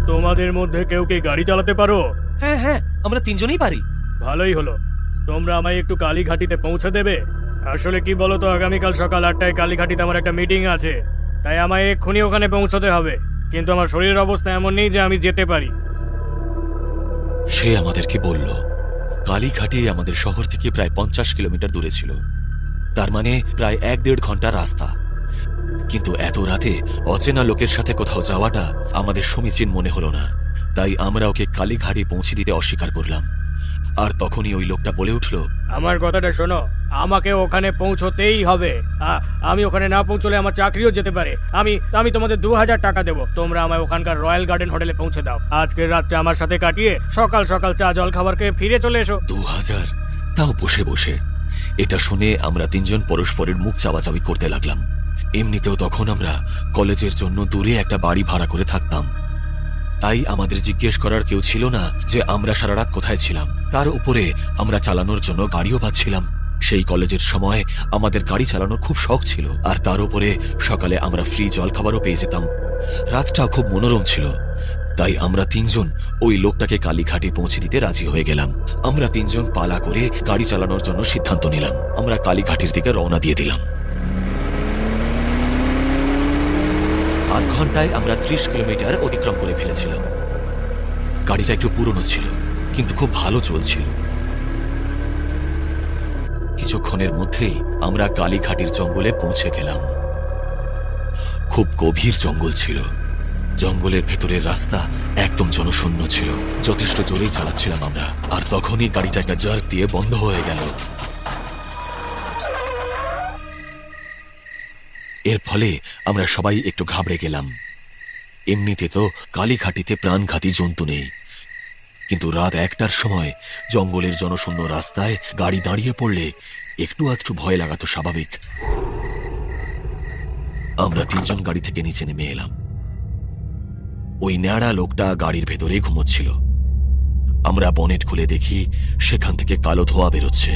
তোমাদের মধ্যে কেউ কি গাড়ি চালাতে পারো? হ্যাঁ হ্যাঁ, আমরা তিনজনেই পারি। ভালোই হলো। তোমরা আমায় একটু কালীঘাটিতে পৌঁছে দেবে? আসলে কি বলো তো, আগামীকাল সকাল 8টায় কালীঘাটিতে আমার একটা মিটিং আছে, তাই আমায় এক্ষুনি ওখানে পৌঁছতে হবে। কিন্তু আমার শরীরের অবস্থা এমন নেই যে আমি যেতে পারি। সে আমাদেরকে বলল কালীঘাটি আমাদের শহর থেকে প্রায় 50 কিলোমিটার দূরে ছিল, তার মানে প্রায় 1-1.5 ঘন্টা রাস্তা। কিন্তু এত রাতে অচেনা লোকের সাথে কোথাও যাওয়াটা আমাদের সমীচীন মনে হলো না, তাই আমরা ওকে কালীঘাটি পৌঁছে দিতে অস্বীকার করলাম। আর তখনই ওই লোকটা বলে উঠল, আমার কথাটা শোনো, আমাকে ওখানে পৌঁছতেই হবে। আমি ওখানে না পৌঁছলে আমার চাকরিও যেতে পারে। আমি তোমাদের 2000 টাকা দেবো, তোমরা আমায় ওখানকার রয়্যাল গার্ডেন হোটেলে পৌঁছে দাও। আজকের রাতটা আমার সাথে কাটিয়ে সকাল সকাল চা জল খাবার খেয়ে ফিরে চলে এসো। 2000? তাও বসে বসে? এটা শুনে আমরা তিনজন পরস্পরের মুখ চাওয়াচাওয়ি করতে লাগলাম। এমনিতেও তখন আমরা কলেজের জন্য দূরে একটা বাড়ি ভাড়া করে থাকতাম, তাই আমাদের জিজ্ঞেস করার কেউ ছিল না যে আমরা সারা রাত কোথায় ছিলাম। তার উপরে আমরা চালানোর জন্য গাড়িও পাচ্ছিলাম। সেই কলেজের সময় আমাদের গাড়ি চালানোর খুব শখ ছিল, আর তার উপরে সকালে আমরা ফ্রি জল খাবারও পেয়ে যেতাম। রাতটা খুব মনোরম ছিল, তাই আমরা তিনজন ওই লোকটাকে কালীঘাটে পৌঁছে দিতে রাজি হয়ে গেলাম। আমরা তিনজন পালা করে গাড়ি চালানোর জন্য সিদ্ধান্ত নিলাম। আমরা কালীঘাটের দিকে রওনা দিয়ে দিলাম। 8 ঘন্টায় আমরা 30 কিলোমিটার অতিক্রম করে ফেলেছিলাম। গাড়িটা একটু পুরনো ছিল, কিন্তু খুব ভালো চলছিল। কিছুক্ষণের মধ্যেই আমরা কালীঘাটির জঙ্গলে পৌঁছে গেলাম। খুব গভীর জঙ্গল ছিল। জঙ্গলের ভেতরের রাস্তা একদম জনশূন্য ছিল। যথেষ্ট জোরেই চালাচ্ছিলাম আমরা, আর তখনই গাড়িটা একটা জার্ক দিয়ে বন্ধ হয়ে গেল। এর ফলে আমরা সবাই একটু ঘাবড়ে গেলাম। এমনিতে তো কালীঘাটিতে প্রাণঘাতী জন্তু নেই, কিন্তু রাত 1টার সময় জঙ্গলের জনশূন্য রাস্তায় গাড়ি দাঁড়িয়ে পড়লে একটু আধটু ভয় লাগাতো স্বাভাবিক। আমরা তিনজন গাড়ি থেকে নিচে নেমে এলাম। ওই ন্যাড়া লোকটা গাড়ির ভেতরে ঘুমোচ্ছিল। আমরা বনেট খুলে দেখি সেখান থেকে কালো ধোঁয়া বেরোচ্ছে।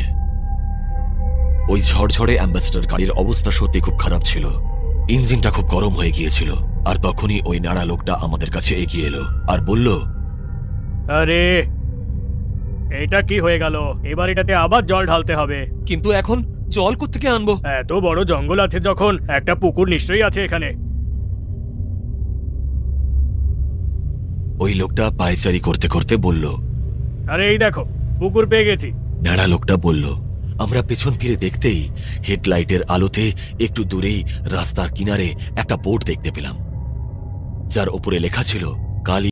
ওই ঝড়ঝড়ে অ্যাম্বাসেডর গাড়ির অবস্থা সত্যি খুব খারাপ ছিল। ইঞ্জিনটা খুব গরম হয়ে গিয়েছিল। আর তখনই ওই নাড়া লোকটা আমাদের কাছে এগিয়ে এলো আর বলল, আরে এটা কি হয়ে গেল? এবার এটাতে আবার জল ঢালতে হবে। কিন্তু এখন জল কোত্থেকে আনবো? এত বড় জঙ্গল আছে যখন, একটা পুকুর নিশ্চয়ই আছে এখানে। ওই লোকটা পায়চারি করতে করতে বলল, আরে এই দেখো, পুকুর পেয়ে গেছি। ন্যাড়া লোকটা বলল। আমরা পেছন ফিরে দেখতেই হেডলাইটের আলোতে একটু দূরেই রাস্তার কিনারে একটা বোর্ড দেখতে পেলাম, যার উপরে লেখা ছিল কালী